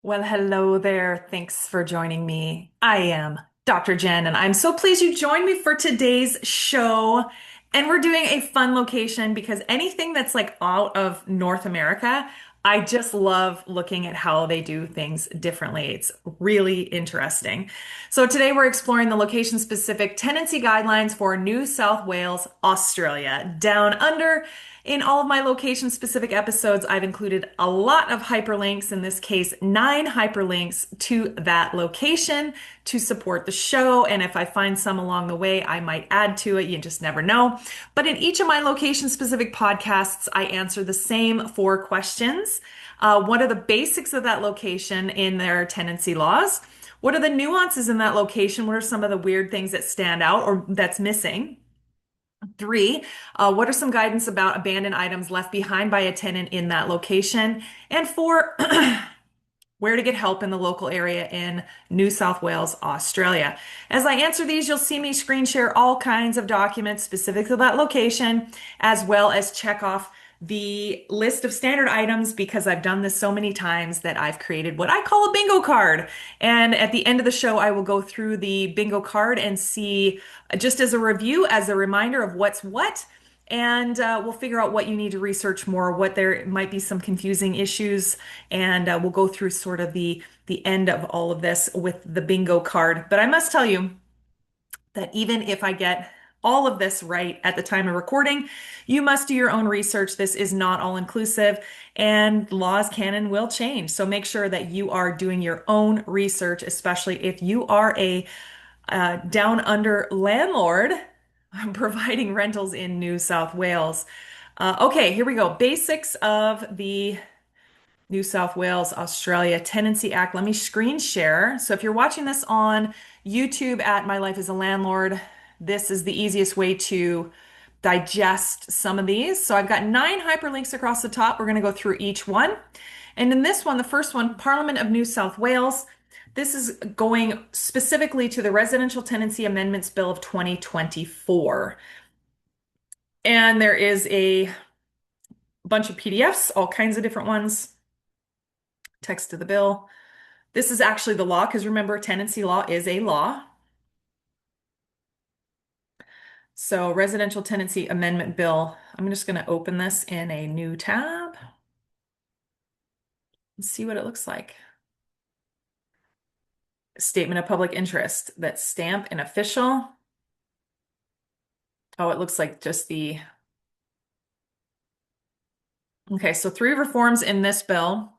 Well, hello there. Thanks for joining me. I am Dr. Jen, and I'm so pleased you joined me for today's show. And we're doing a fun location because anything that's like out of North America, I just love looking at how they do things differently. It's really interesting. So today we're exploring the location-specific tenancy guidelines for New South Wales, Australia, down under. In all of my location specific episodes, I've included a lot of hyperlinks, in this case, 9 hyperlinks to that location to support the show. And if I find some along the way, I might add to it. You just never know. But in each of my location specific podcasts, I answer the same 4 questions. What are the basics of that location in their tenancy laws? What are the nuances in that location? What are some of the weird things that stand out or that's missing? 3, what are some guidance about abandoned items left behind by a tenant in that location? And 4, where to get help in the local area in New South Wales, Australia. As I answer these, you'll see me screen share all kinds of documents specific to that location, as well as check off the list of standard items because I've done this so many times that I've created what I call a bingo card. And at the end of the show, I will go through the bingo card and see just as a review, as a reminder of what's what. And we'll figure out what you need to research more, what there might be some confusing issues, and we'll go through sort of the end of all of this with the bingo card. But I must tell you that even if I get all of this right at the time of recording, you must do your own research. This is not all inclusive, and laws can and will change. So make sure that you are doing your own research, especially if you are a down under landlord providing rentals in New South Wales. Okay, here we go. Basics of the New South Wales, Australia Tenancy Act. Let me screen share. So if you're watching this on YouTube at My Life as a Landlord, this is the easiest way to digest some of these. So I've got 9 hyperlinks across the top. We're going to go through each one. And in this one, the first one, Parliament of New South Wales. This is going specifically to the Residential Tenancy Amendments Bill of 2024. And there is a bunch of PDFs, all kinds of different ones, text to the bill. This is actually the law, because remember, tenancy law is a law. So Residential Tenancy Amendment Bill, I'm just going to open this in a new tab and see what it looks like. Statement of public interest, that stamp and official. Oh, it looks like just the... Okay, so 3 reforms in this bill.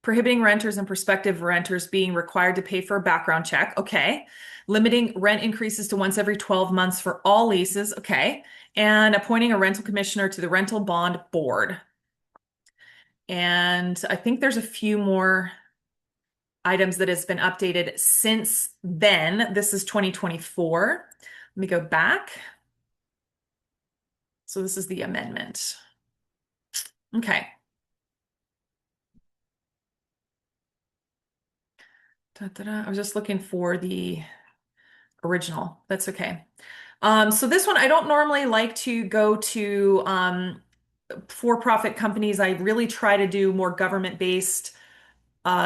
Prohibiting renters and prospective renters being required to pay for a background check. Okay. Limiting rent increases to once every 12 months for all leases. Okay. And appointing a rental commissioner to the rental bond board. And I think there's a few more items that has been updated since then. This is 2024. Let me go back. So this is the amendment. Okay. I was just looking for the original. That's okay. So this one, I don't normally like to go to for-profit companies. I really try to do more government-based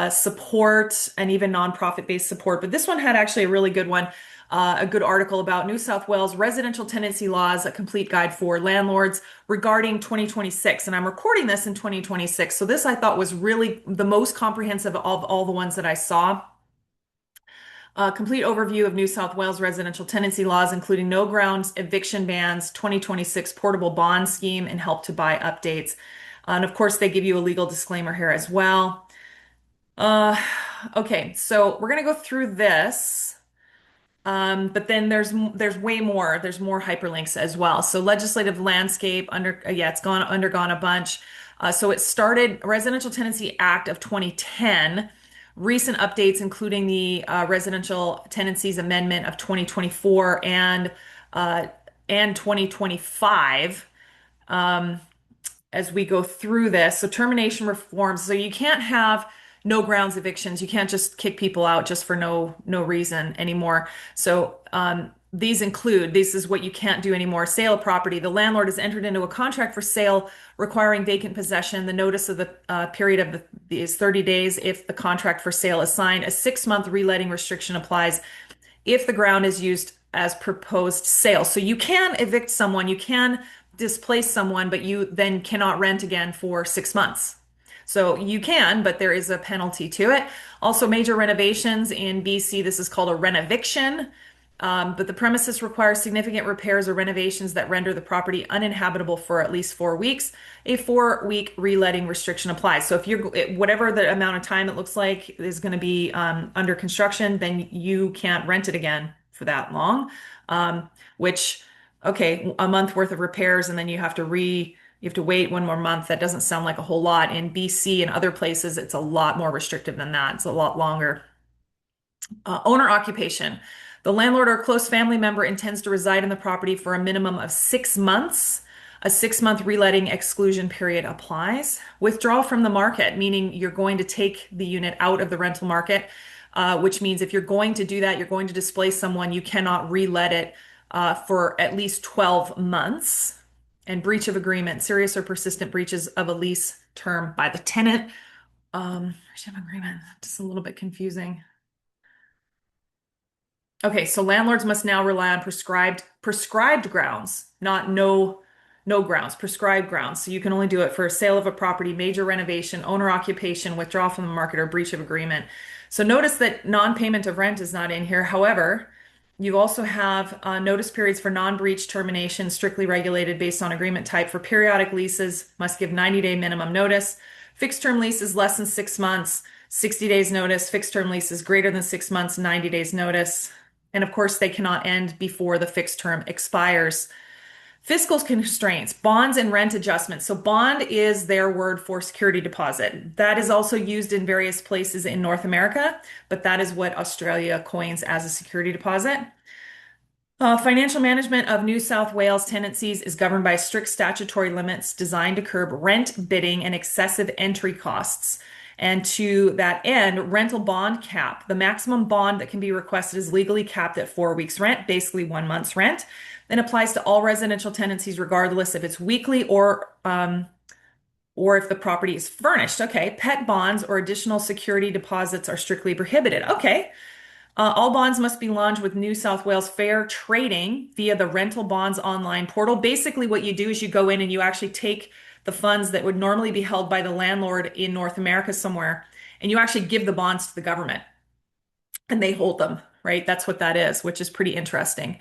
support and even nonprofit-based support. But this one had actually a really good one, a good article about New South Wales residential tenancy laws, a complete guide for landlords regarding 2026. And I'm recording this in 2026. So this I thought was really the most comprehensive of all the ones that I saw. A complete overview of New South Wales residential tenancy laws, including no grounds eviction bans, 2026 portable bond scheme, and help to buy updates. And of course, they give you a legal disclaimer here as well. Uh, okay, so we're gonna go through this, but then there's way more. There's more hyperlinks as well. So legislative landscape yeah, it's undergone a bunch. So it started Residential Tenancy Act of 2010. Recent updates, including the Residential Tenancies Amendment of 2024 and 2025. As we go through this, so termination reforms. So you can't have no grounds evictions. You can't just kick people out just for no reason anymore. So these include, this is what you can't do anymore. Sale of property. The landlord has entered into a contract for sale requiring vacant possession. The notice of the period of is 30 days. If the contract for sale is signed, a 6-month reletting restriction applies if the ground is used as proposed sale. So you can evict someone, you can displace someone, but you then cannot rent again for 6 months. So you can, but there is a penalty to it. Also, major renovations in BC, this is called a renoviction. But the premises require significant repairs or renovations that render the property uninhabitable for at least 4 weeks. A 4-week reletting restriction applies. So if you're whatever the amount of time it looks like is going to be under construction, then you can't rent it again for that long. Which, okay, a month worth of repairs, and then you have to wait one more month. That doesn't sound like a whole lot. In BC and other places, it's a lot more restrictive than that. It's a lot longer. Owner occupation. The landlord or close family member intends to reside in the property for a minimum of 6 months. A 6-month reletting exclusion period applies. Withdrawal from the market, meaning you're going to take the unit out of the rental market, which means if you're going to do that, you're going to displace someone, you cannot relet it for at least 12 months. And breach of agreement, serious or persistent breaches of a lease term by the tenant. Breach of agreement, just a little bit confusing. Okay, so landlords must now rely on prescribed grounds, not no grounds, prescribed grounds. So you can only do it for a sale of a property, major renovation, owner occupation, withdrawal from the market, or breach of agreement. So notice that non-payment of rent is not in here. However, you also have notice periods for non-breach termination, strictly regulated based on agreement type. For periodic leases, must give 90-day minimum notice. Fixed term leases less than 6 months, 60 days notice. Fixed term leases greater than 6 months, 90 days notice. And of course, they cannot end before the fixed term expires. Fiscal constraints, bonds and rent adjustments. So bond is their word for security deposit. That is also used in various places in North America, but that is what Australia coins as a security deposit. Financial management of New South Wales tenancies is governed by strict statutory limits designed to curb rent bidding and excessive entry costs. And to that end, rental bond cap, the maximum bond that can be requested is legally capped at 4 weeks rent, basically 1 month's rent, and applies to all residential tenancies regardless if it's weekly or if the property is furnished. Okay, pet bonds or additional security deposits are strictly prohibited. Okay. All bonds must be lodged with New South Wales Fair Trading via the Rental Bonds online portal. Basically, what you do is you go in and you actually take the funds that would normally be held by the landlord in North America somewhere, and you actually give the bonds to the government and they hold them, right? That's what that is, which is pretty interesting.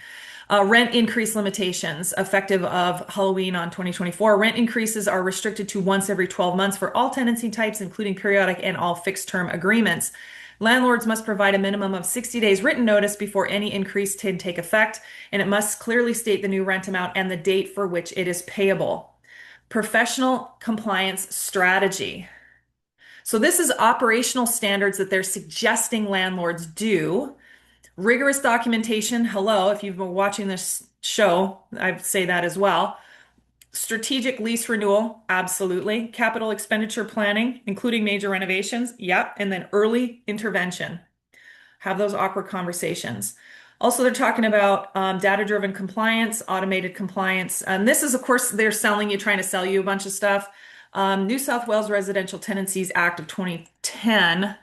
Rent increase limitations effective of Halloween on 2024. Rent increases are restricted to once every 12 months for all tenancy types, including periodic and all fixed term agreements. Landlords must provide a minimum of 60 days written notice before any increase can take effect, and it must clearly state the new rent amount and the date for which it is payable. Professional compliance strategy. So this is operational standards that they're suggesting landlords do. Rigorous documentation. Hello, if you've been watching this show, I'd say that as well. Strategic lease renewal, absolutely. Capital expenditure planning, including major renovations, yep. And then early intervention. Have those awkward conversations. Also, they're talking about data-driven compliance, automated compliance. And this is, of course, they're selling you, trying to sell you a bunch of stuff. New South Wales Residential Tenancies Act of 2010.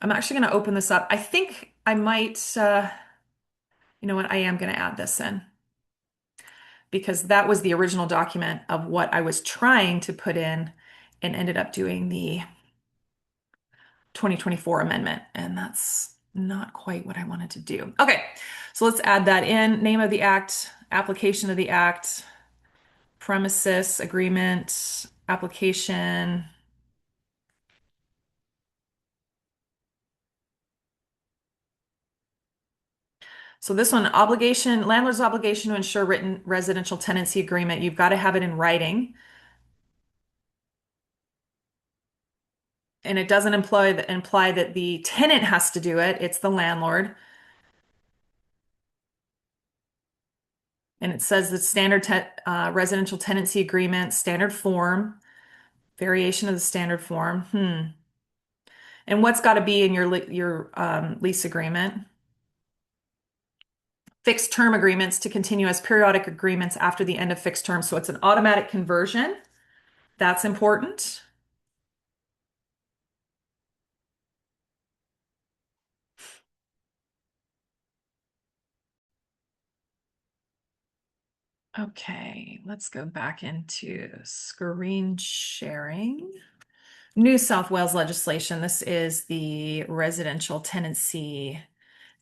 I'm actually going to open this up. I think I might, you know what, I am going to add this in because that was the original document of what I was trying to put in and ended up doing the 2024 amendment. And that's not quite what I wanted to do. Okay, so let's add that in. Name of the act, application of the act, premises, agreement, application. So this one, obligation, landlord's obligation to ensure written residential tenancy agreement. You've got to have it in writing. And it doesn't imply that the tenant has to do it. It's the landlord. And it says the standard residential tenancy agreement, standard form, variation of the standard form. And what's got to be in your lease agreement? fixed term agreements to continue as periodic agreements after the end of fixed term. So it's an automatic conversion. That's important. Okay, let's go back into screen sharing. New South Wales legislation. This is the Residential Tenancy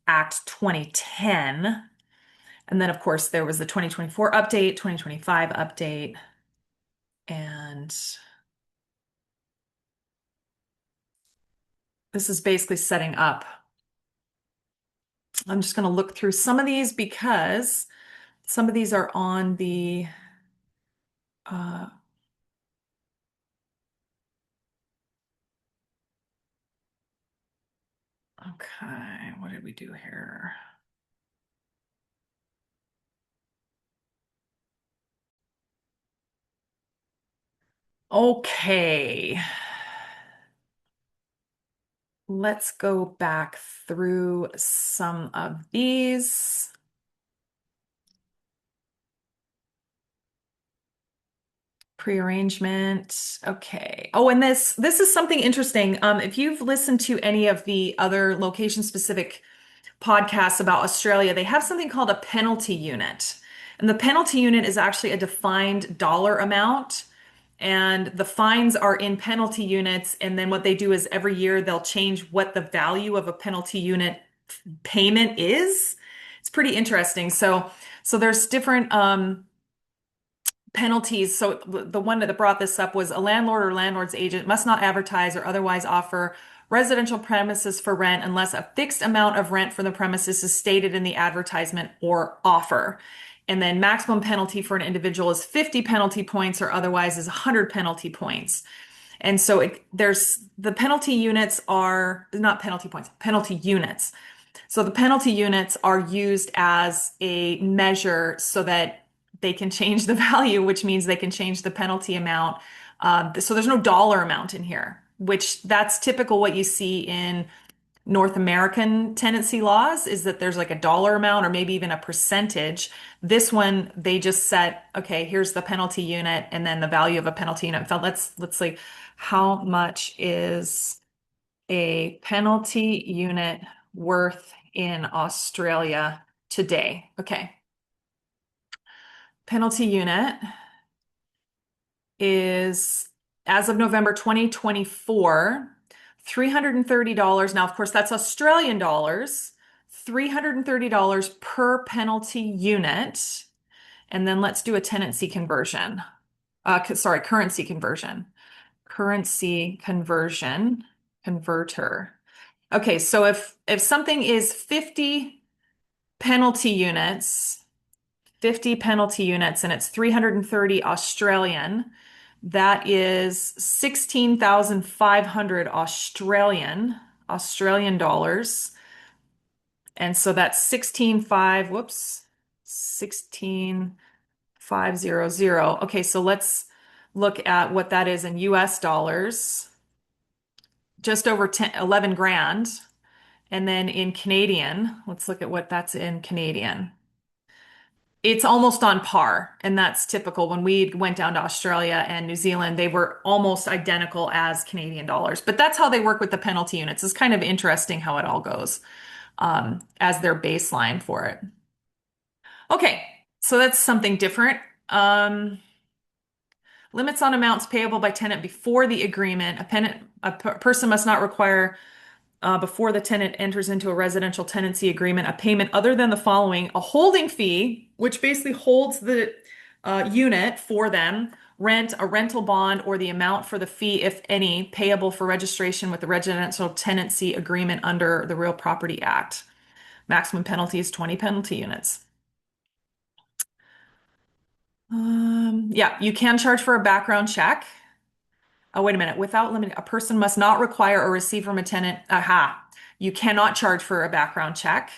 Act 2010. And then, of course, there was the 2024 update, 2025 update, and this is basically setting up. I'm just going to look through some of these because some of these are on the uh, okay, what did we do here? Okay. Let's go back through some of these. Prearrangement. Okay. Oh, and this is something interesting. If you've listened to any of the other location specific podcasts about Australia, they have something called a penalty unit. And the penalty unit is actually a defined dollar amount. And the fines are in penalty units. And then what they do is every year they'll change what the value of a penalty unit payment is. It's pretty interesting. So there's different penalties. So the one that brought this up was a landlord or landlord's agent must not advertise or otherwise offer residential premises for rent unless a fixed amount of rent for the premises is stated in the advertisement or offer. And then maximum penalty for an individual is 50 penalty points or otherwise is 100 penalty points. And so there's the penalty units are not penalty points, penalty units. So the penalty units are used as a measure so that they can change the value, which means they can change the penalty amount. So there's no dollar amount in here, which that's typical what you see in North American tenancy laws is that there's like a dollar amount or maybe even a percentage. This one, they just set, okay, here's the penalty unit and then the value of a penalty unit. Let's see, how much is a penalty unit worth in Australia today? Okay. Penalty unit is, as of November 2024, $330. Now, of course, that's Australian dollars, $330 per penalty unit. And then let's do a tenancy conversion. Sorry, currency conversion. Currency conversion, converter. Okay, so if something is 50 penalty units, 50 penalty units, and it's 330 Australian, that is 16,500 Australian dollars. And so that's 16,500, whoops, 16,500. Okay, so let's look at what that is in US dollars. Just over 11 grand. And then in Canadian, let's look at what that's in Canadian. It's almost on par, and that's typical. When we went down to Australia and New Zealand, they were almost identical as Canadian dollars. But that's how they work with the penalty units. It's kind of interesting how it all goes as their baseline for it. Okay, so that's something different. Limits on amounts payable by tenant before the agreement. A person must not require before the tenant enters into a residential tenancy agreement, a payment other than the following: a holding fee, which basically holds the unit for them, rent, a rental bond, or the amount for the fee, if any, payable for registration with the residential tenancy agreement under the Real Property Act. Maximum penalty is 20 penalty units. Yeah, you can charge for a background check. Oh, wait a minute. Without limit, a person must not require or receive from a tenant. Aha. You cannot charge for a background check.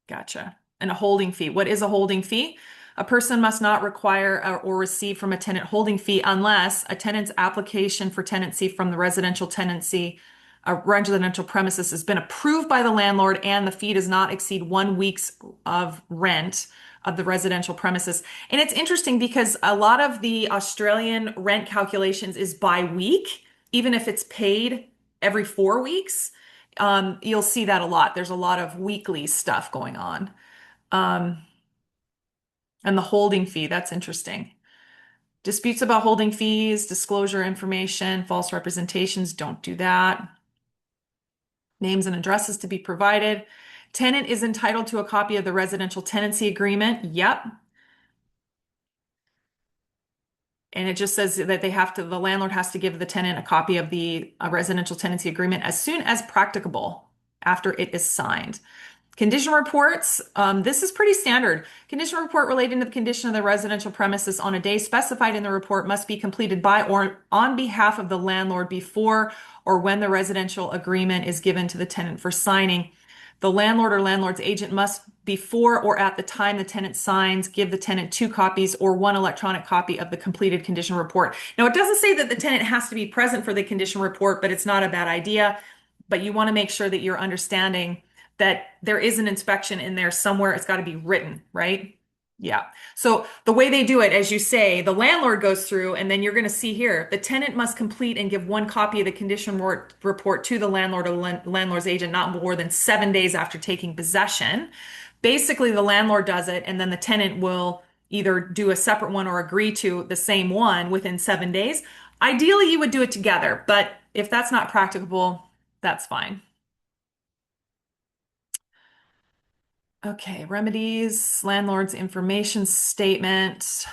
Gotcha. And a holding fee. What is a holding fee? A person must not require or receive from a tenant holding fee unless a tenant's application for tenancy from the residential tenancy a residential premises has been approved by the landlord and the fee does not exceed 1 week's of rent of the residential premises. And it's interesting because a lot of the Australian rent calculations is by week, even if it's paid every 4 weeks. You'll see that a lot. There's a lot of weekly stuff going on. Um, and the holding fee, that's interesting. Disputes about holding fees, disclosure information, false representations, don't do that. Names and addresses to be provided. Tenant is entitled to a copy of the residential tenancy agreement. Yep. And it just says that the landlord has to give the tenant a copy of the residential tenancy agreement as soon as practicable after it is signed. Condition reports, this is pretty standard. Condition report relating to the condition of the residential premises on a day specified in the report must be completed by or on behalf of the landlord before or when the residential agreement is given to the tenant for signing. The landlord or landlord's agent must, before or at the time the tenant signs, give the tenant 2 copies or 1 electronic copy of the completed condition report. Now, it doesn't say that the tenant has to be present for the condition report, but it's not a bad idea. But you want to make sure that you're understanding that there is an inspection in there somewhere. It's got to be written, right? Yeah. So the way they do it, as you say, the landlord goes through, and then you're going to see here, the tenant must complete and give 1 copy of the condition report to the landlord or landlord's agent not more than 7 days after taking possession. Basically, the landlord does it, and then the tenant will either do a separate one or agree to the same one within 7 days. Ideally, you would do it together, but if that's not practicable, that's fine. Okay, remedies, landlord's information statement.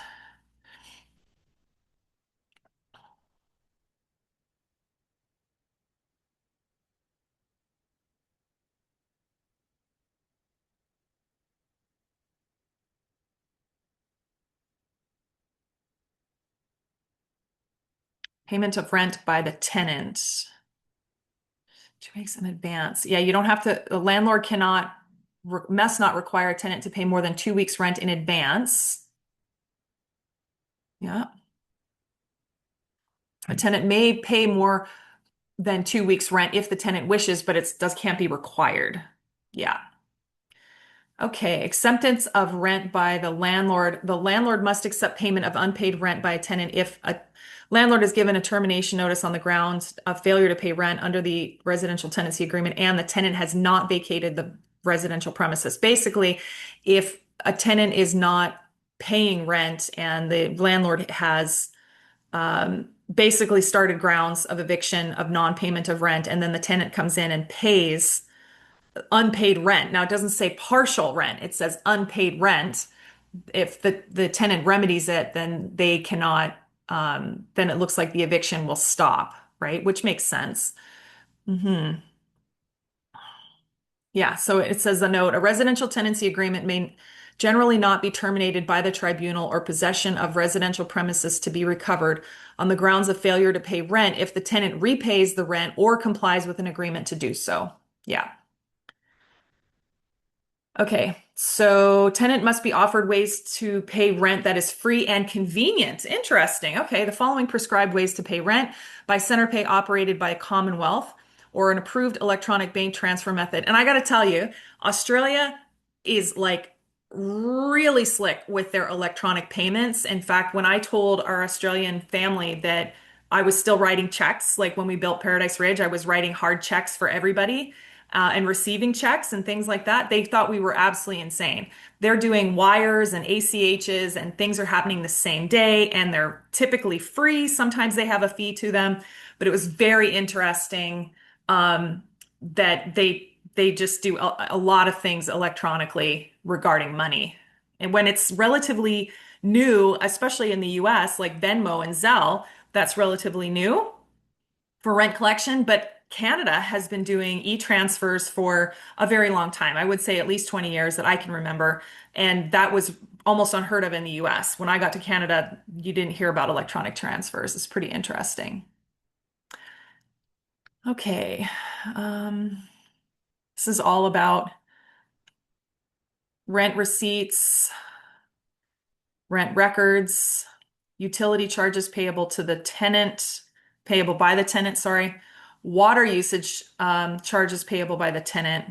Payment of rent by the tenant. 2 weeks in advance. Yeah, you don't have to, the landlord must not require a tenant to pay more than 2 weeks rent in advance. Yeah. A tenant may pay more than 2 weeks rent if the tenant wishes, but can't be required. Yeah. Okay, acceptance of rent by the landlord. The landlord must accept payment of unpaid rent by a tenant if a landlord is given a termination notice on the grounds of failure to pay rent under the residential tenancy agreement and the tenant has not vacated the residential premises. Basically, if a tenant is not paying rent and the landlord has basically started grounds of eviction of non-payment of rent, and then the tenant comes in and pays unpaid rent. Now, it doesn't say partial rent, it says unpaid rent. If the tenant remedies it, then they cannot, then it looks like the eviction will stop, right? Which makes sense. Hmm. Yeah, so it says a note, a residential tenancy agreement may generally not be terminated by the tribunal or possession of residential premises to be recovered on the grounds of failure to pay rent if the tenant repays the rent or complies with an agreement to do so. Yeah. Okay, so tenant must be offered ways to pay rent that is free and convenient. Interesting. Okay, the following prescribed ways to pay rent by center pay operated by a Commonwealth or an approved electronic bank transfer method. And I got to tell you, Australia is like really slick with their electronic payments. In fact, when I told our Australian family that I was still writing checks, like when we built Paradise Ridge, I was writing hard checks for everybody and receiving checks and things like that, they thought we were absolutely insane. They're doing wires and ACHs and things are happening the same day and they're typically free. Sometimes they have a fee to them, but it was very interesting that they just do a lot of things electronically regarding money. And when it's relatively new, especially in the US, like Venmo and Zelle, that's relatively new for rent collection, but Canada has been doing e-transfers for a very long time. I would say at least 20 years that I can remember. And that was almost unheard of in the US. When I got to Canada, you didn't hear about electronic transfers. It's pretty interesting. Okay. Um, this is all about rent receipts, rent records, utility charges payable to the tenant, payable by the tenant, sorry, Water usage charges payable by the tenant.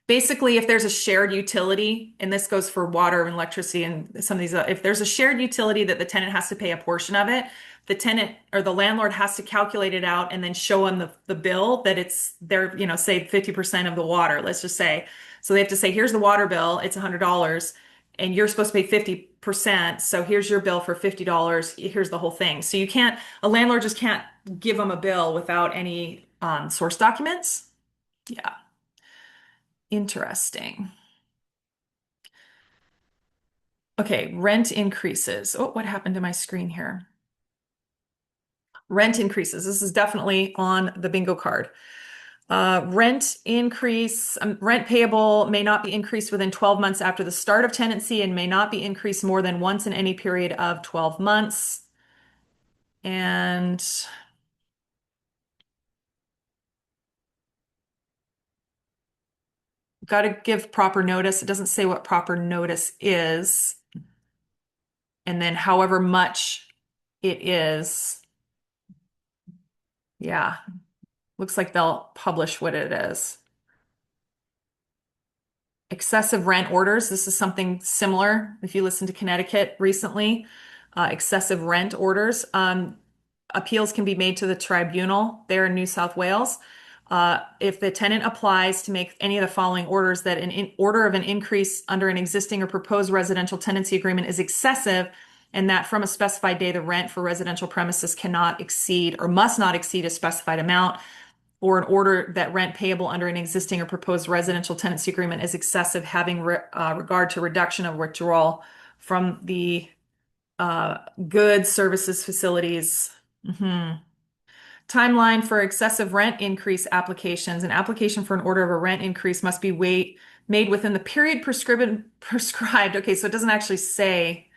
Basically, if there's a shared utility, and this goes for water and electricity and some of these, if there's a shared utility that the tenant has to pay a portion of it, the tenant or the landlord has to calculate it out and then show them the bill that it's their, say 50% of the water, let's just say. So they have to say, here's the water bill, it's $100, and you're supposed to pay 50%. So here's your bill for $50. Here's the whole thing. So a landlord just can't give them a bill without any source documents. Yeah, interesting. Okay, rent increases. Oh, what happened to my screen here? Rent increases. This is definitely on the bingo card. Rent payable may not be increased within 12 months after the start of tenancy and may not be increased more than once in any period of 12 months. And got to give proper notice. It doesn't say what proper notice is. And then however much it is, yeah, looks like they'll publish what it is. Excessive rent orders. This is something similar. If you listen to Connecticut recently, excessive rent orders. Appeals can be made to the tribunal there in New South Wales. If the tenant applies to make any of the following orders, that an order of an increase under an existing or proposed residential tenancy agreement is excessive, and that from a specified day, the rent for residential premises cannot exceed or must not exceed a specified amount, or an order that rent payable under an existing or proposed residential tenancy agreement is excessive, having regard to reduction of withdrawal from the goods, services, facilities. Mhm. Timeline for excessive rent increase applications. An application for an order of a rent increase must be made within the period prescribed. Okay, so it doesn't actually say.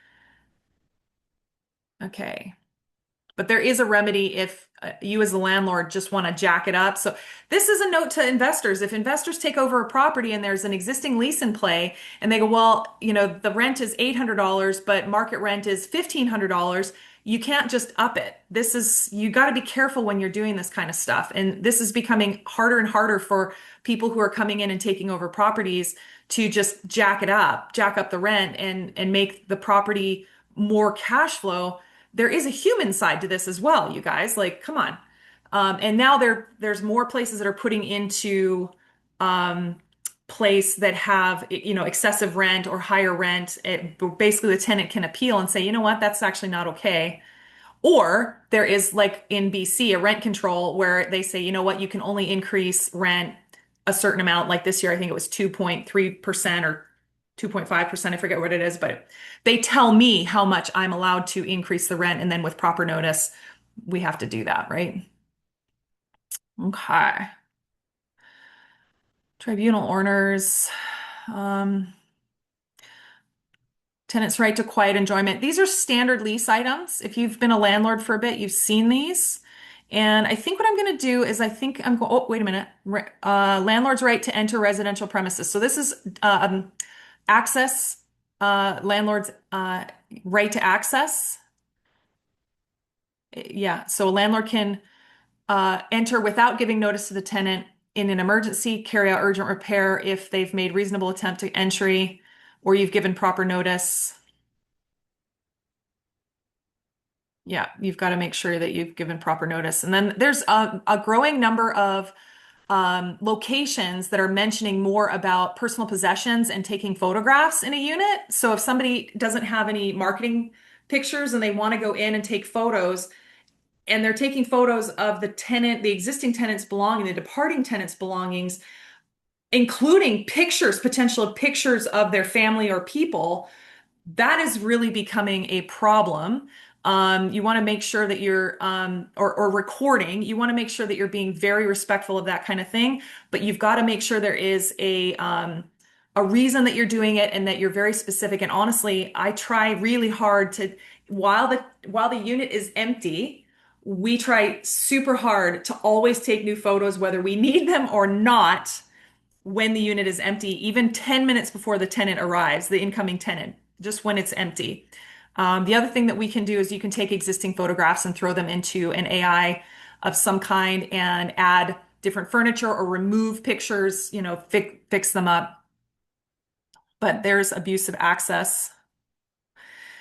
Okay. But there is a remedy if you as the landlord just want to jack it up. So this is a note to investors. If investors take over a property and there's an existing lease in play and they go, well, the rent is $800, but market rent is $1,500, you can't just up it. You got to be careful when you're doing this kind of stuff. And this is becoming harder and harder for people who are coming in and taking over properties to just jack up the rent and make the property more cash flow. There is a human side to this as well, you guys. Like, come on. And now there's more places that are putting into um, place that have, excessive rent or higher rent. Basically, the tenant can appeal and say, you know what, that's actually not okay. Or there is, like in BC, a rent control where they say, you know what, you can only increase rent a certain amount. Like this year, I think it was 2.3% or 2.5%. I forget what it is, but they tell me how much I'm allowed to increase the rent. And then with proper notice, we have to do that, right? Okay. Tribunal orders. Um, Tenant's right to quiet enjoyment. These are standard lease items. If you've been a landlord for a bit, you've seen these. And I think what I'm going to do is oh, wait a minute. Landlord's right to enter residential premises. So this is access, landlord's right to access. Yeah, so a landlord can enter without giving notice to the tenant in an emergency, carry out urgent repair if they've made reasonable attempt to entry or you've given proper notice. Yeah, you've got to make sure that you've given proper notice. And then there's a growing number of locations that are mentioning more about personal possessions and taking photographs in a unit. So if somebody doesn't have any marketing pictures and they want to go in and take photos, and they're taking photos of the existing tenant's belonging, the departing tenant's belongings, including potential pictures of their family or people, that is really becoming a problem. You want to make sure that or recording, you want to make sure that you're being very respectful of that kind of thing, but you've got to make sure there is a reason that you're doing it and that you're very specific. And honestly, I try really hard while the unit is empty, we try super hard to always take new photos, whether we need them or not, when the unit is empty, even 10 minutes before the tenant arrives, the incoming tenant, just when it's empty. The other thing that we can do is you can take existing photographs and throw them into an AI of some kind and add different furniture or remove pictures, fix them up. But there's abusive access.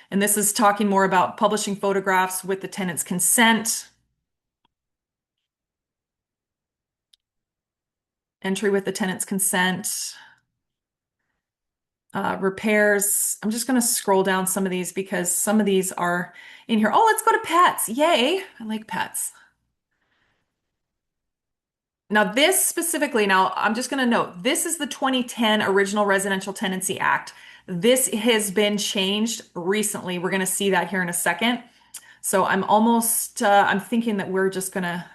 And this is talking more about publishing photographs with the tenant's consent, entry with the tenant's consent, repairs. I'm just going to scroll down some of these because some of these are in here. Oh, let's go to pets. Yay. I like pets. Now, this specifically, now I'm just going to note this is the 2010 Original Residential Tenancy Act. This has been changed recently. We're going to see that here in a second. So I'm thinking that we're just going to,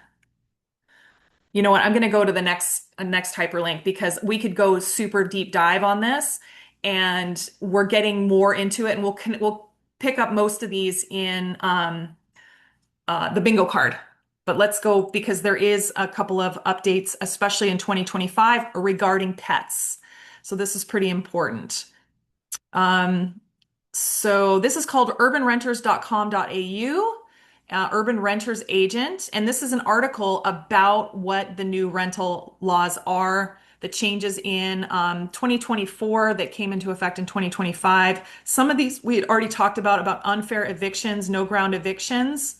you know what, I'm going to go to the next hyperlink because we could go super deep dive on this and we're getting more into it and we'll pick up most of these in the bingo card. But let's go because there is a couple of updates, especially in 2025 regarding pets. So this is pretty important. Um, so this is called urbanrenters.com.au, Urban Renters Agent. And this is an article about what the new rental laws are, the changes in 2024 that came into effect in 2025. Some of these we had already talked about unfair evictions, no ground evictions,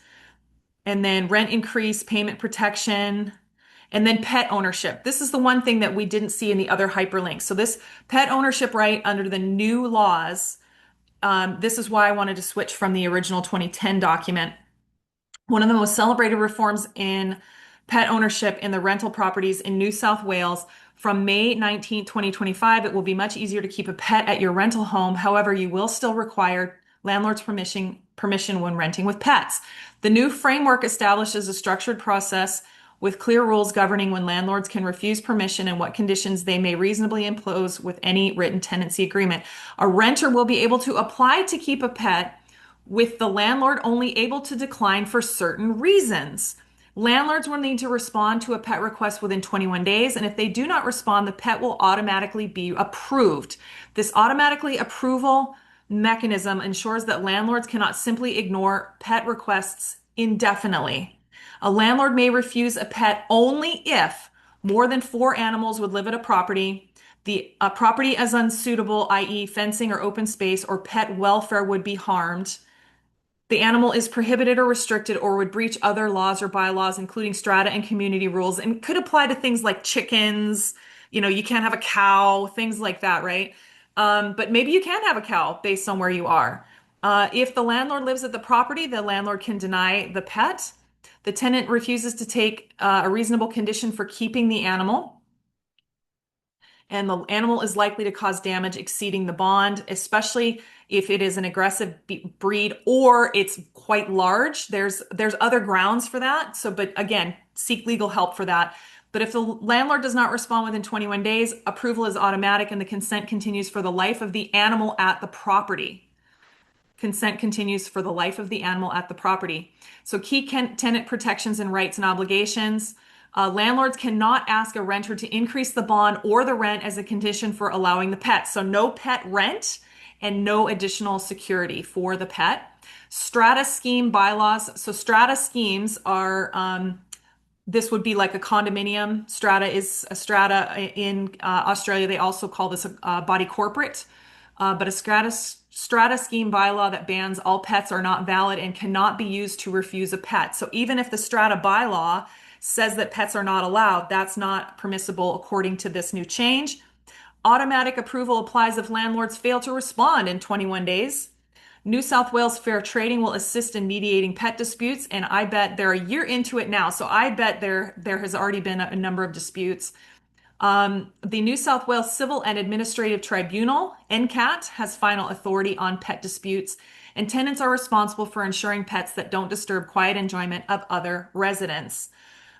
and then rent increase, payment protection, and then pet ownership. This is the one thing that we didn't see in the other hyperlinks. So this pet ownership right under the new laws, this is why I wanted to switch from the original 2010 document. One of the most celebrated reforms in pet ownership in the rental properties in New South Wales from May 19, 2025, it will be much easier to keep a pet at your rental home. However, you will still require landlord's permission when renting with pets. The new framework establishes a structured process with clear rules governing when landlords can refuse permission and what conditions they may reasonably impose with any written tenancy agreement. A renter will be able to apply to keep a pet with the landlord only able to decline for certain reasons. Landlords will need to respond to a pet request within 21 days, and if they do not respond, the pet will automatically be approved. This automatically approval mechanism ensures that landlords cannot simply ignore pet requests indefinitely. A landlord may refuse a pet only if more than 4 animals would live at a property, the property is unsuitable, i.e., fencing or open space, or pet welfare would be harmed. The animal is prohibited or restricted or would breach other laws or bylaws, including strata and community rules, and could apply to things like chickens. You can't have a cow, things like that, right? But maybe you can have a cow based on where you are. If the landlord lives at the property, the landlord can deny the pet. The tenant refuses to take a reasonable condition for keeping the animal, and the animal is likely to cause damage exceeding the bond, especially if it is an aggressive breed or it's quite large. There's other grounds for that. So, but again, seek legal help for that. But if the landlord does not respond within 21 days, approval is automatic and the consent continues for the life of the animal at the property. Consent continues for the life of the animal at the property. So key tenant protections and rights and obligations. Landlords cannot ask a renter to increase the bond or the rent as a condition for allowing the pet. So no pet rent and no additional security for the pet. Strata scheme bylaws. So strata schemes are, this would be like a condominium. Strata is a strata in Australia. They also call this a body corporate. But a strata scheme bylaw that bans all pets are not valid and cannot be used to refuse a pet. So even if the strata bylaw says that pets are not allowed, that's not permissible according to this new change. Automatic approval applies if landlords fail to respond in 21 days. New South Wales Fair Trading will assist in mediating pet disputes, and I bet they're a year into it now, so I bet there has already been a number of disputes. The New South Wales Civil and Administrative Tribunal, NCAT, has final authority on pet disputes, and tenants are responsible for ensuring pets that don't disturb quiet enjoyment of other residents.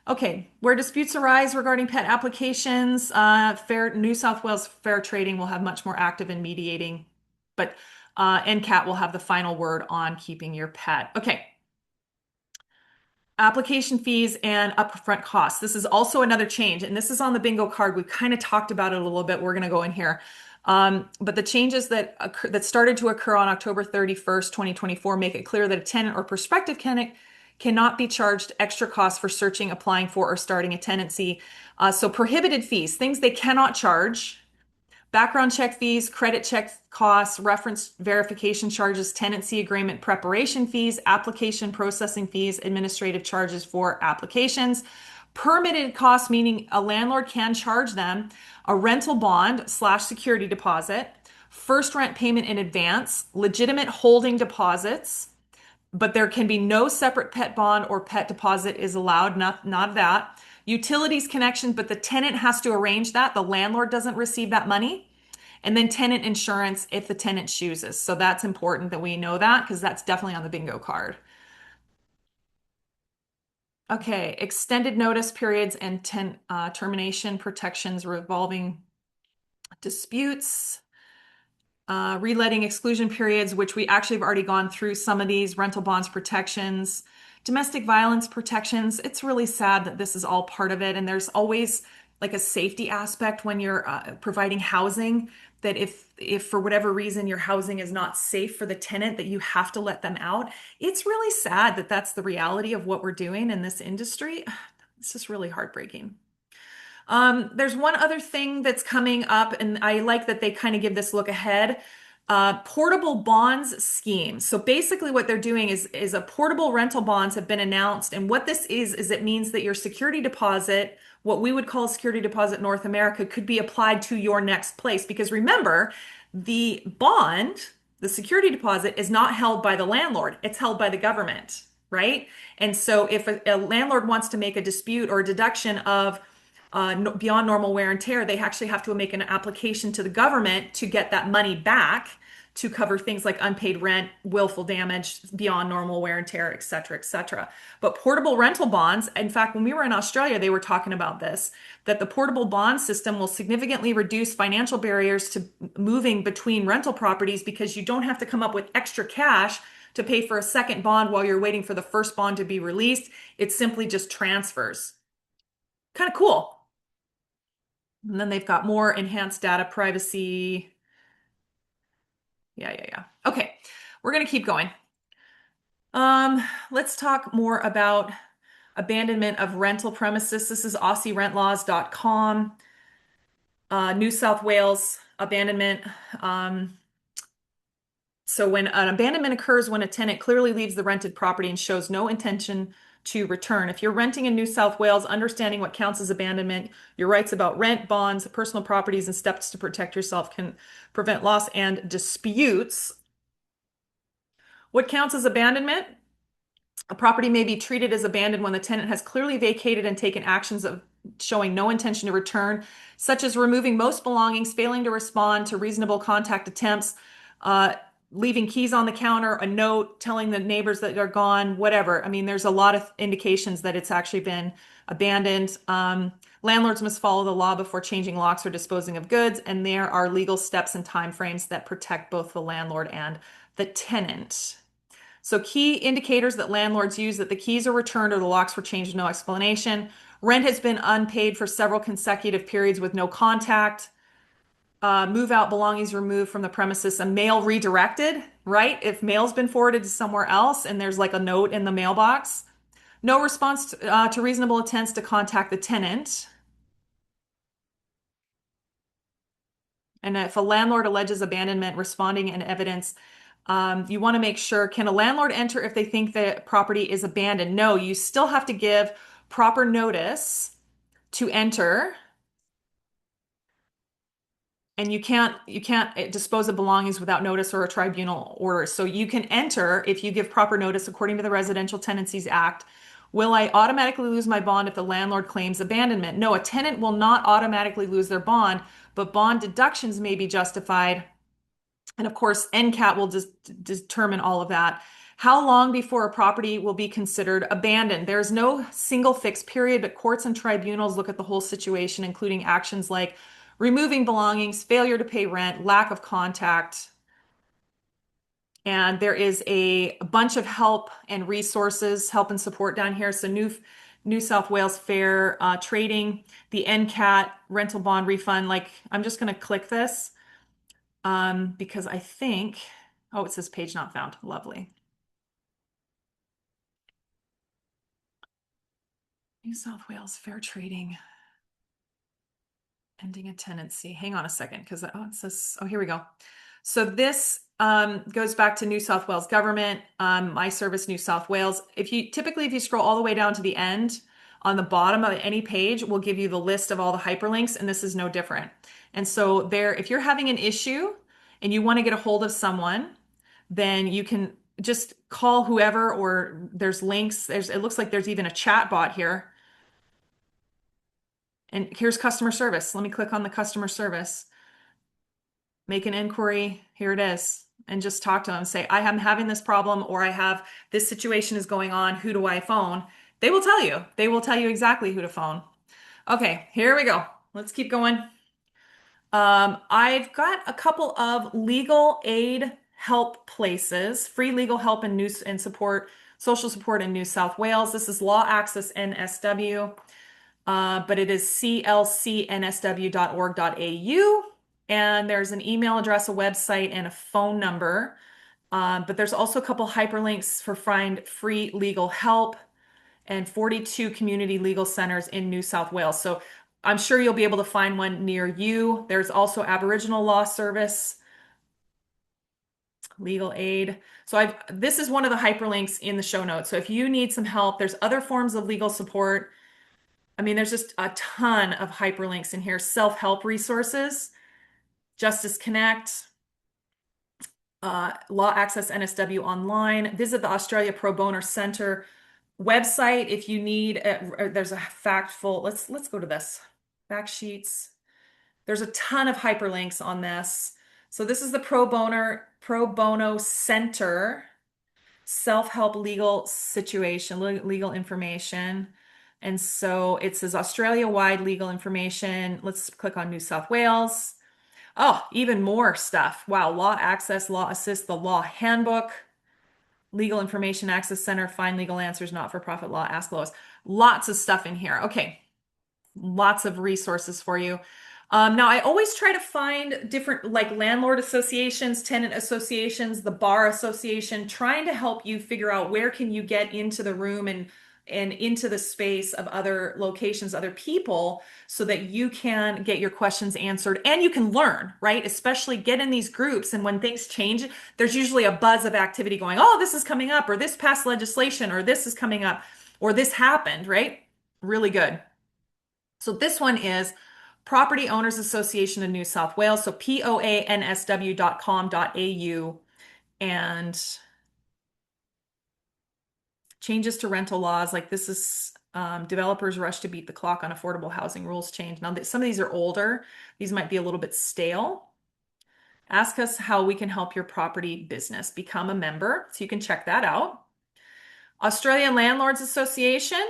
Okay, where disputes arise regarding pet applications, New South Wales Fair Trading will have much more active in mediating, but NCAT will have the final word on keeping your pet. Okay. Application fees and upfront costs. This is also another change, and this is on the bingo card. We kind of talked about it a little bit. We're going to go in here. But the changes that started to occur on October 31st, 2024, make it clear that a tenant or prospective tenant cannot be charged extra costs for searching, applying for, or starting a tenancy. So prohibited fees, things they cannot charge: background check fees, credit check costs, reference verification charges, tenancy agreement preparation fees, application processing fees, administrative charges for applications. Permitted costs, meaning a landlord can charge them a rental bond slash security deposit, first rent payment in advance, legitimate holding deposits, but there can be no separate pet bond or pet deposit is allowed, not that. Utilities connections, but the tenant has to arrange that. The landlord doesn't receive that money. And then tenant insurance if the tenant chooses. So that's important that we know that because that's definitely on the bingo card. Okay, extended notice periods and termination protections revolving disputes. Reletting exclusion periods, which we actually have already gone through some of these: rental bonds protections, domestic violence protections. It's really sad that this is all part of it. And there's always like a safety aspect when you're providing housing, that if for whatever reason your housing is not safe for the tenant, that you have to let them out. It's really sad that that's the reality of what we're doing in this industry. It's just really heartbreaking. There's one other thing that's coming up, and I like that they kind of give this look ahead. Portable bonds scheme. So basically, what they're doing is a portable rental bonds have been announced, and what this is it means that your security deposit, what we would call a security deposit in North America, could be applied to your next place. Because remember, the bond, the security deposit, is not held by the landlord; it's held by the government, right? And so, if a landlord wants to make a dispute or a deduction of beyond normal wear and tear, they actually have to make an application to the government to get that money back to cover things like unpaid rent, willful damage, beyond normal wear and tear, et cetera, et cetera. But portable rental bonds, in fact, when we were in Australia, they were talking about this, that the portable bond system will significantly reduce financial barriers to moving between rental properties because you don't have to come up with extra cash to pay for a second bond while you're waiting for the first bond to be released. It simply just transfers. Kind of cool. And then they've got more enhanced data privacy. Yeah. Okay, we're gonna keep going. Let's talk more about abandonment of rental premises. This is AussieRentLaws.com. New South Wales abandonment. So when an abandonment occurs when a tenant clearly leaves the rented property and shows no intention to return. If you're renting in New South Wales, understanding what counts as abandonment, your rights about rent, bonds, personal properties, and steps to protect yourself can prevent loss and disputes. What counts as abandonment? A property may be treated as abandoned when the tenant has clearly vacated and taken actions of showing no intention to return, such as removing most belongings, failing to respond to reasonable contact attempts, leaving keys on the counter, a note telling the neighbors that they're gone, whatever. I mean, there's a lot of indications that it's actually been abandoned. Landlords must follow the law before changing locks or disposing of goods, and there are legal steps and timeframes that protect both the landlord and the tenant. So key indicators that landlords use: that the keys are returned or the locks were changed with no explanation. Rent has been unpaid for several consecutive periods with no contact. Move out belongings removed from the premises. A mail redirected, right? If mail's been forwarded to somewhere else and there's like a note in the mailbox. No response to reasonable attempts to contact the tenant. And if a landlord alleges abandonment, responding in evidence. You want to make sure, can a landlord enter if they think the property is abandoned? No, you still have to give proper notice to enter, and you can't dispose of belongings without notice or a tribunal order. So you can enter if you give proper notice according to the Residential Tenancies Act. Will I automatically lose my bond if the landlord claims abandonment? No, a tenant will not automatically lose their bond, but bond deductions may be justified. And of course, NCAT will just determine all of that. How long before a property will be considered abandoned? There's no single fixed period, but courts and tribunals look at the whole situation, including actions like removing belongings, failure to pay rent, lack of contact. And there is a bunch of help and resources, help and support down here. So New South Wales Fair Trading, the NCAT rental bond refund. Like, I'm just going to click this. because I think, oh, it says page not found. Lovely. New South Wales Fair Trading. Ending a tenancy. Hang on a second, because it says, oh, here we go. So this goes back to New South Wales government, my service, New South Wales. If you scroll all the way down to the end, on the bottom of any page will give you the list of all the hyperlinks, and this is no different. And so there, if you're having an issue and you want to get a hold of someone, then you can just call whoever, or there's links. It looks like there's even a chat bot here. And here's customer service. Let me click on the customer service. Make an inquiry. Here it is. And just talk to them. Say, I am having this problem, or I have this situation is going on. Who do I phone? They will tell you. They will tell you exactly who to phone. Okay, here we go. Let's keep going. I've got a couple of legal aid help places, free legal help and support, social support in New South Wales. This is Law Access NSW. But it is clcnsw.org.au. And there's an email address, a website, and a phone number. But there's also a couple hyperlinks for find free legal help and 42 community legal centers in New South Wales. So I'm sure you'll be able to find one near you. There's also Aboriginal Law Service, legal aid. So this is one of the hyperlinks in the show notes. So if you need some help, there's other forms of legal support. I mean, there's just a ton of hyperlinks in here. Self-help resources, Justice Connect, Law Access NSW Online. Visit the Australia Pro Bono Center website if you need. There's a factful. Let's go to this. Fact sheets. There's a ton of hyperlinks on this. So this is the Pro Bono Center self-help legal situation, legal information. And so it says Australia-wide legal information. Let's click on New South Wales. Oh, even more stuff. Wow. Law Access, Law Assist, the Law Handbook, Legal Information Access Center, Find Legal Answers, Not-for-Profit Law, Ask Lois. Lots of stuff in here. Okay. Lots of resources for you. Now, I always try to find different, like landlord associations, tenant associations, the bar association, trying to help you figure out where can you get into the room and into the space of other locations, other people, so that you can get your questions answered and you can learn, right? Especially get in these groups. And when things change, there's usually a buzz of activity going, oh, this is coming up, or this passed legislation, or this is coming up, or this happened, right? Really good. So this one is Property Owners Association of New South Wales. So poansw.com.au, and changes to rental laws. Like this is developers rush to beat the clock on affordable housing rules change. Now, some of these are older. These might be a little bit stale. Ask us how we can help your property business. Become a member. So you can check that out. Australian Landlords Association.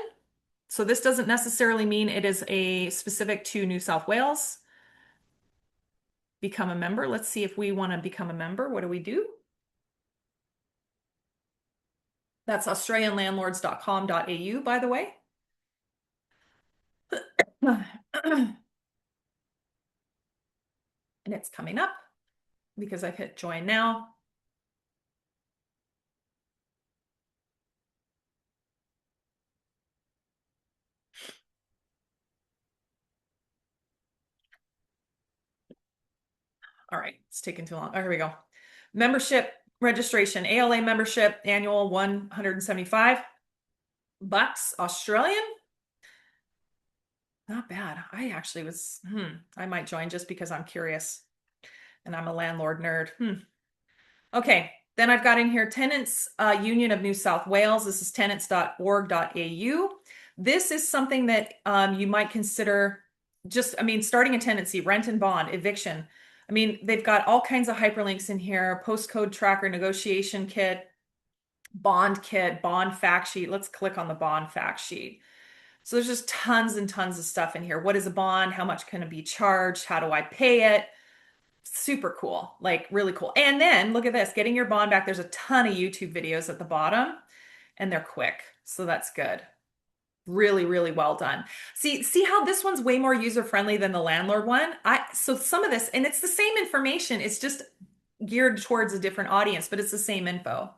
So this doesn't necessarily mean it is a specific to New South Wales. Become a member. Let's see if we want to become a member. What do we do? That's australianlandlords.com.au, by the way. And it's coming up because I've hit join now. All right, it's taking too long. Oh, here we go. Membership registration, ALA membership, annual $175 Australian. Not bad. I actually was, I might join just because I'm curious and I'm a landlord nerd. Okay, then I've got in here Tenants Union of New South Wales. This is tenants.org.au. This is something that you might consider starting a tenancy, rent and bond, eviction. I mean, they've got all kinds of hyperlinks in here, postcode tracker, negotiation kit, bond fact sheet. Let's click on the bond fact sheet. So there's just tons and tons of stuff in here. What is a bond? How much can it be charged? How do I pay it? Super cool, like really cool. And then look at this, getting your bond back. There's a ton of YouTube videos at the bottom and they're quick. So that's good. Really, really well done. See how this one's way more user-friendly than the landlord one? So some of this, and it's the same information, it's just geared towards a different audience, but it's the same info.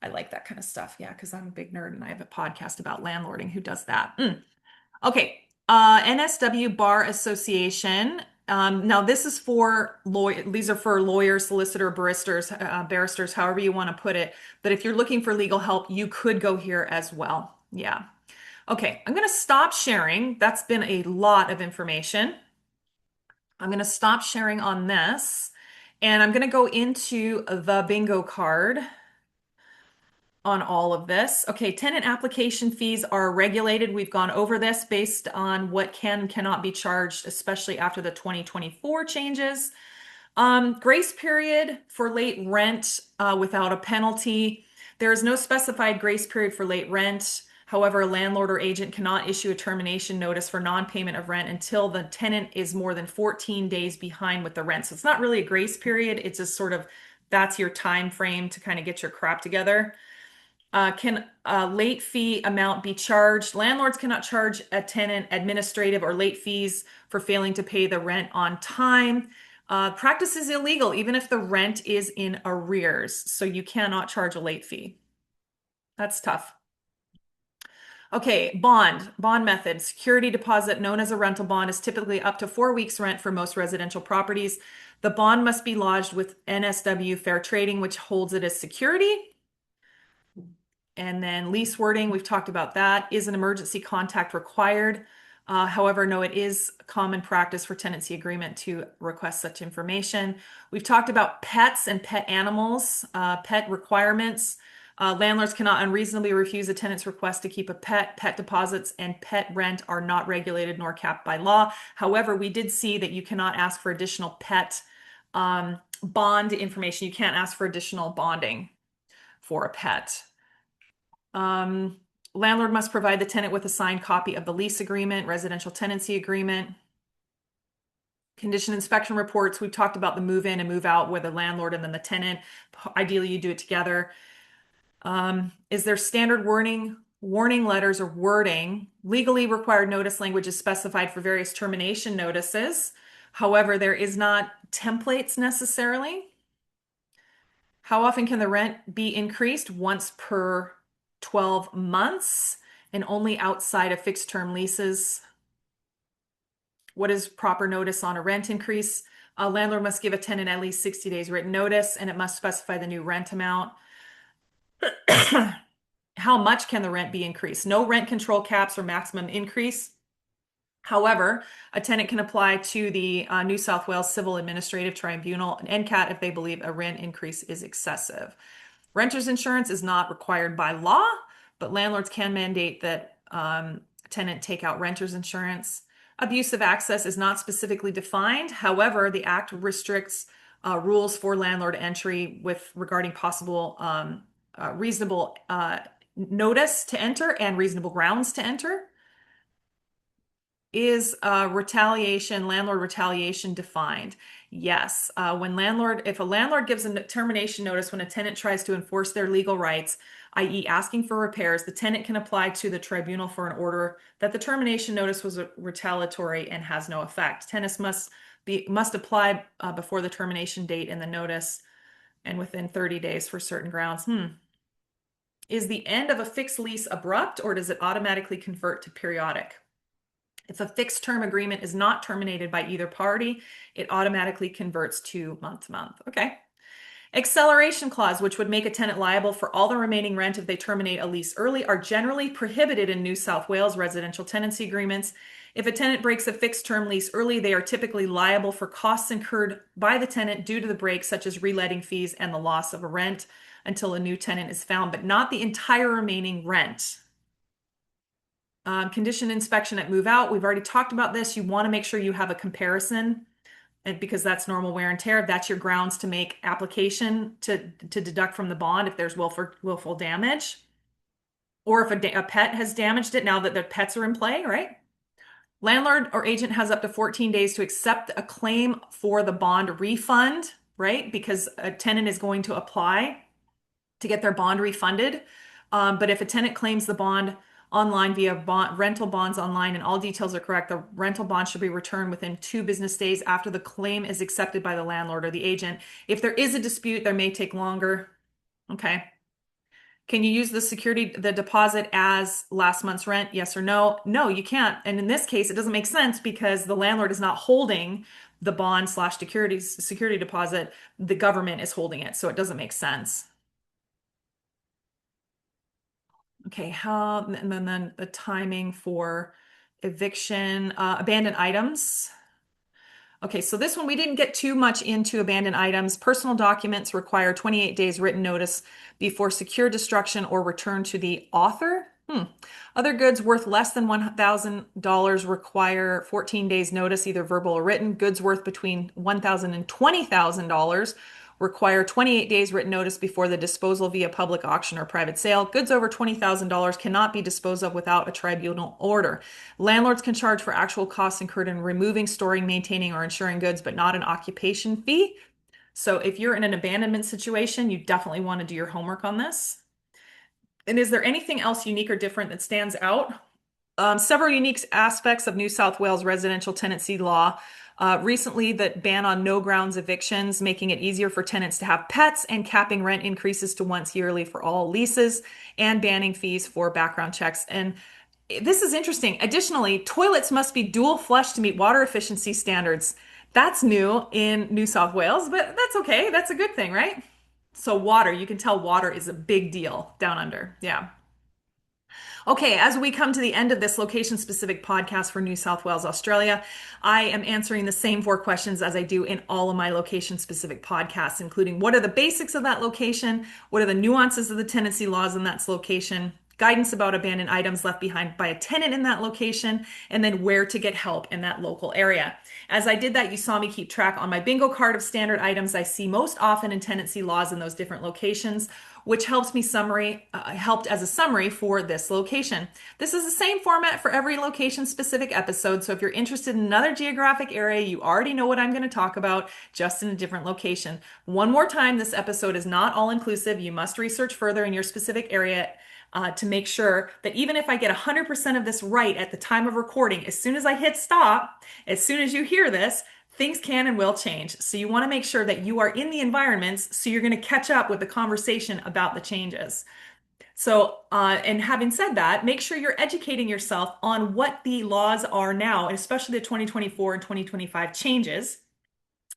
I like that kind of stuff. Yeah, because I'm a big nerd and I have a podcast about landlording. Who does that? Okay. NSW Bar Association. Now this is for these are for lawyers, solicitor, barristers, however you want to put it. But if you're looking for legal help, you could go here as well. Yeah. Okay, I'm going to stop sharing. That's been a lot of information. I'm going to stop sharing on this, and I'm going to go into the bingo card on all of this. Okay, tenant application fees are regulated. We've gone over this based on what can and cannot be charged, especially after the 2024 changes. Grace period for late rent without a penalty. There is no specified grace period for late rent. However, a landlord or agent cannot issue a termination notice for non-payment of rent until the tenant is more than 14 days behind with the rent. So it's not really a grace period. It's just sort of that's your time frame to kind of get your crap together. Can a late fee amount be charged? Landlords cannot charge a tenant administrative or late fees for failing to pay the rent on time. Practice is illegal even if the rent is in arrears, so you cannot charge a late fee. That's tough. Okay, bond method. Security deposit known as a rental bond is typically up to 4 weeks rent for most residential properties. The bond must be lodged with NSW Fair Trading, which holds it as security. And then lease wording, we've talked about that. Is an emergency contact required? However, no, it is common practice for tenancy agreement to request such information. We've talked about pets and pet animals, pet requirements. Landlords cannot unreasonably refuse a tenant's request to keep a pet. Pet deposits and pet rent are not regulated nor capped by law. However, we did see that you cannot ask for additional pet bond information. You can't ask for additional bonding for a pet. Landlord must provide the tenant with a signed copy of the lease agreement, residential tenancy agreement. Condition inspection reports. We've talked about the move in and move out with the landlord and then the tenant. Ideally, you do it together. Is there standard warning letters or wording? Legally required notice language is specified for various termination notices. However, there is not templates necessarily. How often can the rent be increased? Once per 12 months and only outside of fixed term leases. What is proper notice on a rent increase? A landlord must give a tenant at least 60 days written notice and it must specify the new rent amount. How much can the rent be increased? No rent control caps or maximum increase. However, a tenant can apply to the New South Wales Civil Administrative Tribunal, an NCAT, if they believe a rent increase is excessive. Renter's insurance is not required by law, but landlords can mandate that tenant take out renter's insurance. Abusive access is not specifically defined. However, the Act restricts rules for landlord entry with regarding possible reasonable notice to enter and reasonable grounds to enter. Is landlord retaliation defined? Yes. If a landlord gives a termination notice when a tenant tries to enforce their legal rights, i.e. asking for repairs, the tenant can apply to the tribunal for an order that the termination notice was retaliatory and has no effect. Tenants must apply before the termination date in the notice and within 30 days for certain grounds. Is the end of a fixed lease abrupt or does it automatically convert to periodic? If a fixed term agreement is not terminated by either party, it automatically converts to month to month. Okay. Acceleration clause, which would make a tenant liable for all the remaining rent if they terminate a lease early, are generally prohibited in New South Wales residential tenancy agreements. If a tenant breaks a fixed term lease early, they are typically liable for costs incurred by the tenant due to the break, such as reletting fees and the loss of a rent until a new tenant is found, but not the entire remaining rent. Condition inspection at move out. We've already talked about this. You want to make sure you have a comparison and because that's normal wear and tear. That's your grounds to make application to deduct from the bond if there's willful damage. Or if a pet has damaged it now that the pets are in play, right? Landlord or agent has up to 14 days to accept a claim for the bond refund, right? Because a tenant is going to apply to get their bond refunded. But if a tenant claims the bond online via rental bonds online and all details are correct, the rental bond should be returned within 2 business days after the claim is accepted by the landlord or the agent. If there is a dispute, there may take longer. Okay. Can you use the deposit as last month's rent? Yes or no? No, you can't. And in this case, it doesn't make sense because the landlord is not holding the bond slash security deposit. The government is holding it. So it doesn't make sense. Okay, and then the timing for eviction, abandoned items. Okay, so this one we didn't get too much into abandoned items. Personal documents require 28 days written notice before secure destruction or return to the author. Other goods worth less than $1,000 require 14 days notice, either verbal or written. Goods worth between $1,000 and $20,000 require 28 days written notice before the disposal via public auction or private sale. Goods over $20,000 cannot be disposed of without a tribunal order. Landlords can charge for actual costs incurred in removing, storing, maintaining, or insuring goods, but not an occupation fee. So if you're in an abandonment situation, you definitely want to do your homework on this. And is there anything else unique or different that stands out? Several unique aspects of New South Wales residential tenancy law. Recently, the ban on no grounds evictions, making it easier for tenants to have pets, and capping rent increases to once yearly for all leases, and banning fees for background checks. And this is interesting. Additionally, toilets must be dual flush to meet water efficiency standards. That's new in New South Wales, but that's okay. That's a good thing, right? So, water, you can tell water is a big deal down under. Yeah. Okay, as we come to the end of this location specific podcast for New South Wales, Australia, I am answering the same 4 questions as I do in all of my location specific podcasts, including what are the basics of that location, what are the nuances of the tenancy laws in that location, guidance about abandoned items left behind by a tenant in that location, and then where to get help in that local area. As I did that, you saw me keep track on my bingo card of standard items I see most often in tenancy laws in those different locations, which helped as a summary for this location. This is the same format for every location specific episode. So if you're interested in another geographic area, you already know what I'm going to talk about, just in a different location. One more time, this episode is not all inclusive. You must research further in your specific area to make sure that even if I get 100% of this right at the time of recording, as soon as I hit stop, as soon as you hear this, things can and will change. So you want to make sure that you are in the environments so you're going to catch up with the conversation about the changes. So, and having said that, make sure you're educating yourself on what the laws are now, especially the 2024 and 2025 changes,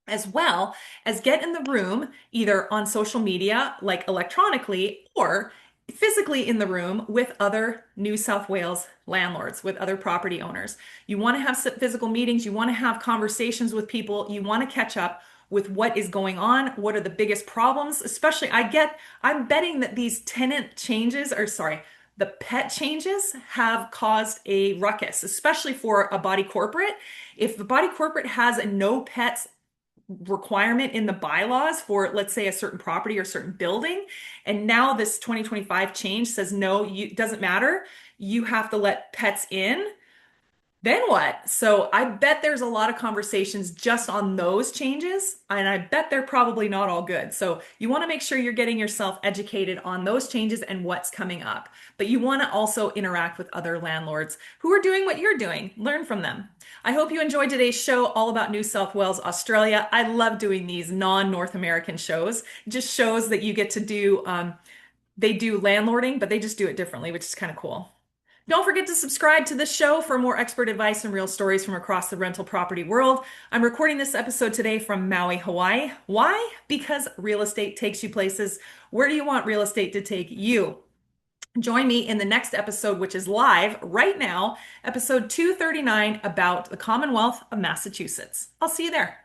as well as get in the room either on social media, like electronically, or physically in the room with other New South Wales landlords, with other property owners. You want to have physical meetings, you want to have conversations with people, you want to catch up with what is going on, what are the biggest problems, especially I'm betting that these tenant changes, or sorry, the pet changes have caused a ruckus, especially for a body corporate. If the body corporate has a no pets requirement in the bylaws for, let's say, a certain property or certain building, and now this 2025 change says no, it doesn't matter, you have to let pets in, then what? So I bet there's a lot of conversations just on those changes, and I bet they're probably not all good. So you want to make sure you're getting yourself educated on those changes and what's coming up. But you want to also interact with other landlords who are doing what you're doing. Learn from them. I hope you enjoyed today's show all about New South Wales, Australia. I love doing these non-North American shows. It just shows that you get to do, they do landlording, but they just do it differently, which is kind of cool. Don't forget to subscribe to this show for more expert advice and real stories from across the rental property world. I'm recording this episode today from Maui, Hawaii. Why? Because real estate takes you places. Where do you want real estate to take you? Join me in the next episode, which is live right now, episode 239, about the Commonwealth of Massachusetts. I'll see you there.